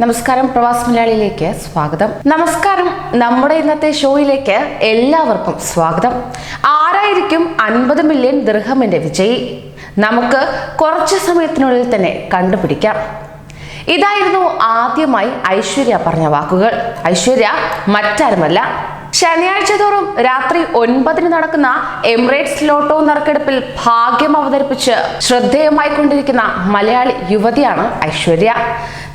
നമസ്കാരം, പ്രവാസി മലയാളിയിലേക്ക് സ്വാഗതം. നമസ്കാരം. നമ്മുടെ ഇന്നത്തെ ഷോയിലേക്ക് എല്ലാവർക്കും സ്വാഗതം. ആരായിരിക്കും 50 മില്യൺ ദിർഹമിന്റെ വിജയി? നമുക്ക് കുറച്ച് സമയത്തിനുള്ളിൽ തന്നെ കണ്ടുപിടിക്കാം. ഇതായിരുന്നു ആദ്യമായി ഐശ്വര്യ പറഞ്ഞ വാക്കുകൾ. ഐശ്വര്യ മറ്റാരുമല്ല, ശനിയാഴ്ച തോറും രാത്രി 9 നടക്കുന്ന എമിറേറ്റ്സ് ലോട്ടോ നറുക്കെടുപ്പിൽ ഭാഗ്യം അവതരിപ്പിച്ച് ശ്രദ്ധേയമായി കൊണ്ടിരിക്കുന്ന മലയാളി യുവതിയാണ് ഐശ്വര്യ.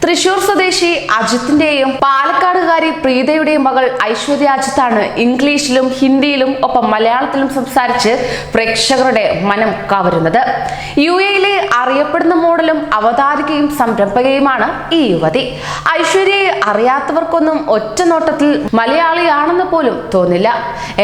തൃശൂർ സ്വദേശി അജിത്തിന്റെയും പാലക്കാടുകാരി പ്രീതയുടെയും മകൾ ഐശ്വര്യ അജിത്താണ് ഇംഗ്ലീഷിലും ഹിന്ദിയിലും ഒപ്പം മലയാളത്തിലും സംസാരിച്ച് പ്രേക്ഷകരുടെ മനം കവരുന്നത്. UAE-യിലെ അറിയപ്പെടുന്ന മോഡലും അവതാരികയും സംരംഭകയുമാണ് ഈ യുവതി. ഐശ്വര്യയെ അറിയാത്തവർക്കൊന്നും ഒറ്റ നോട്ടത്തിൽ മലയാളിയാണെന്ന് പോലും തോന്നില്ല.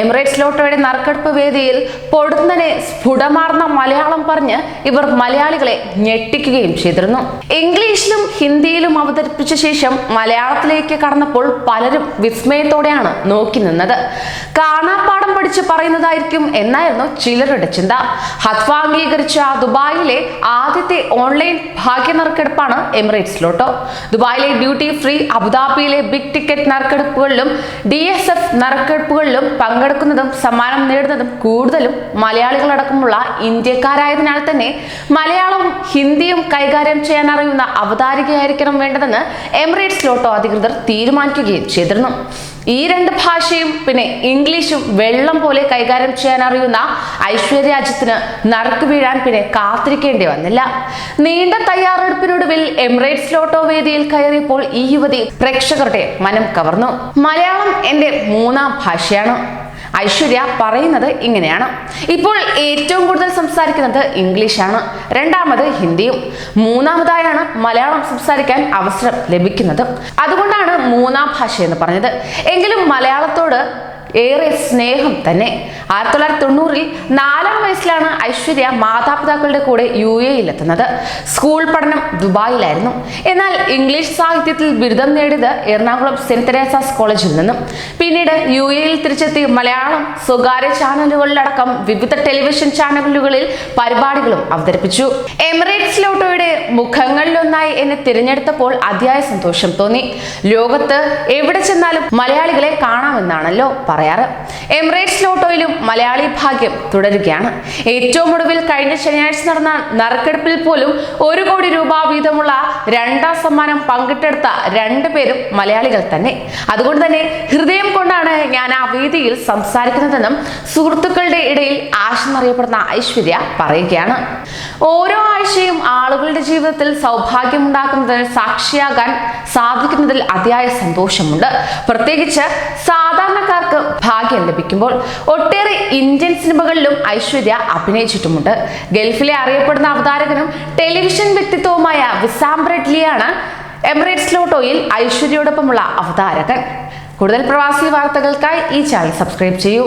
എമിറേറ്റ്സ് ലോട്ടോയുടെ നറുക്കെടുപ്പ് വേദിയിൽ പൊടുന്നനെ സ്ഫുടമാർന്ന മലയാളം പറഞ്ഞ് ഇവർ മലയാളികളെ ഞെട്ടിക്കുകയും ചെയ്തിരുന്നു. ഇംഗ്ലീഷിലും ഹിന്ദിയിലും അവതരിപ്പിച്ച ശേഷം മലയാളത്തിലേക്ക് കടന്നപ്പോൾ പലരും വിസ്മയത്തോടെയാണ് നോക്കി നിന്നത്. കാണാപ്പാടം പഠിച്ച് പറയുന്നതായിരിക്കും എന്നായിരുന്നു ചിലരുടെ ചിന്ത. ഹത്വ അംഗീകരിച്ച ദുബായിലെ ആദ്യത്തെ ഓൺലൈൻ ഭാഗ്യ നറുക്കെടുപ്പാണ് എമിറേറ്റ്സ് ലോട്ടോ. ദുബായിലെ ഡ്യൂട്ടി ഫ്രീ, അബുദാബിയിലെ ബിഗ് ടിക്കറ്റ് നറുക്കെടുപ്പുകളിലും DSF നറുക്കെടുപ്പുകളിലും പങ്കെടുക്കുന്നതും സമ്മാനം നേടുന്നതും കൂടുതലും മലയാളികളടക്കമുള്ള ഇന്ത്യക്കാരായതിനാൽ തന്നെ മലയാളവും ഹിന്ദിയും കൈകാര്യം ചെയ്യാൻ അറിയുന്ന അവതാരികയായിരിക്കണം വേണ്ടതെന്ന് എമിറേറ്റ്സ് ലോട്ടോ അധികൃതർ തീരുമാനിക്കുകയും ചെയ്തിരുന്നു. ഈ രണ്ട് ഭാഷയും പിന്നെ ഇംഗ്ലീഷും വെള്ളം പോലെ കൈകാര്യം ചെയ്യാൻ അറിയുന്ന ഐശ്വര്യ അജിത്തിന് നറുക്ക് വീഴാൻ പിന്നെ കാത്തിരിക്കേണ്ടി വന്നില്ല. നീണ്ട തയ്യാറെടുപ്പിനൊടുവിൽ എമിറേറ്റ്സ് ലോട്ടോ വേദിയിൽ കയറിയപ്പോൾ ഈ യുവതി പ്രേക്ഷകരുടെ മനം കവർന്നു. മലയാളം എൻ്റെ 3ാം ഭാഷയാണ്. ഐശ്വര്യ പറയുന്നത് ഇങ്ങനെയാണ്: ഇപ്പോൾ ഏറ്റവും കൂടുതൽ സംസാരിക്കുന്നത് ഇംഗ്ലീഷാണ്, രണ്ടാമത് ഹിന്ദിയും, മൂന്നാമതായാണ് മലയാളം സംസാരിക്കാൻ അവസരം ലഭിക്കുന്നത്. അതുകൊണ്ടാണ് 3ാം ഭാഷ എന്ന് പറഞ്ഞത്. എങ്കിലും മലയാളത്തോട് ഏറെ സ്നേഹം തന്നെ. 1990-ൽ 4ാം വയസ്സിലാണ് ഐശ്വര്യ മാതാപിതാക്കളുടെ കൂടെ UAE-യിൽ എത്തുന്നത്. സ്കൂൾ പഠനം ദുബായിലായിരുന്നു. എന്നാൽ ഇംഗ്ലീഷ് സാഹിത്യത്തിൽ ബിരുദം നേടിയത് എറണാകുളം സെന്റ് തെരേസാസ് കോളേജിൽ നിന്നും. പിന്നീട് UAE-യിൽ തിരിച്ചെത്തി മലയാളം സ്വകാര്യ ചാനലുകളിലടക്കം വിവിധ ടെലിവിഷൻ ചാനലുകളിൽ പരിപാടികളും അവതരിപ്പിച്ചു. എമിറേറ്റ്സ് ലോട്ടോയുടെ മുഖങ്ങളിലൊന്നായി എന്നെ തിരഞ്ഞെടുത്തപ്പോൾ അതിയായ സന്തോഷം തോന്നി. ലോകത്ത് എവിടെ ചെന്നാലും മലയാളികളെ കാണാമെന്നാണല്ലോ പറയാറ്. എമിറേറ്റ്സ് ലോട്ടോയിലും മലയാളി ഭാഗ്യം തുടരുകയാണ്. ഏറ്റവും ഒടുവിൽ കഴിഞ്ഞ ശനിയാഴ്ച നടന്ന നറുക്കെടുപ്പിൽ പോലും 1 കോടി രൂപ വീതമുള്ള 2ാം സമ്മാനം പങ്കിട്ടെടുത്ത 2 പേരും മലയാളികൾ തന്നെ. അതുകൊണ്ട് തന്നെ ഹൃദയം കൊണ്ടാണ് ഞാൻ ആ വേദിയിൽ സംസാരിക്കുന്നതെന്നും സുഹൃത്തുക്കളുടെ ഇടയിൽ ആശെന്നറിയപ്പെടുന്ന ഐശ്വര്യ പറയുകയാണ്. ഓരോ ആഴ്ചയും ആളുകളുടെ ജീവിതത്തിൽ സൗഭാഗ്യമുണ്ടാക്കുന്നതിന് സാക്ഷിയാകാൻ സാധിക്കുന്നതിൽ അതിയായ സന്തോഷമുണ്ട്. പ്രത്യേകിച്ച് സാധാരണക്കാർക്ക് ഭാഗ്യം ലഭിക്കുമ്പോൾ. ഒട്ടേറെ ഇന്ത്യൻ സിനിമകളിലും ഐശ്വര്യ അഭിനയിച്ചിട്ടുമുണ്ട്. ഗൾഫിലെ അറിയപ്പെടുന്ന അവതാരകനും ടെലിവിഷൻ വ്യക്തിത്വവുമായ വിസാം ബ്രെഡ്ലിയാണ് എമിറേറ്റ്സ് ലോട്ടോയിൽ ഐശ്വര്യയോടൊപ്പമുള്ള അവതാരകൻ. കൂടുതൽ പ്രവാസി വാർത്തകൾക്കായി ഈ ചാനൽ സബ്സ്ക്രൈബ് ചെയ്യൂ.